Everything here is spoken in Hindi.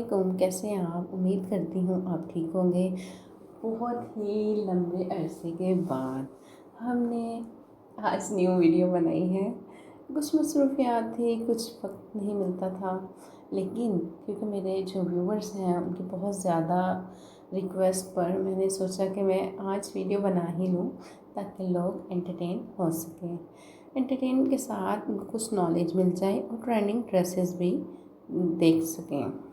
अस्सलामुअलैकुम, कैसे हैं आप? उम्मीद करती हूँ आप ठीक होंगे। बहुत ही लंबे अरसे के बाद हमने आज न्यू वीडियो बनाई है। कुछ मसरूफियात थी, कुछ वक्त नहीं मिलता था, लेकिन क्योंकि मेरे जो व्यूवर्स हैं उनकी बहुत ज़्यादा रिक्वेस्ट पर मैंने सोचा कि मैं आज वीडियो बना ही लूँ ताकि लोग एंटरटेन हो सकें। एंटरटेन के साथ उनको कुछ नॉलेज मिल जाए और ट्रेंडिंग ड्रेसेस भी देख सकें।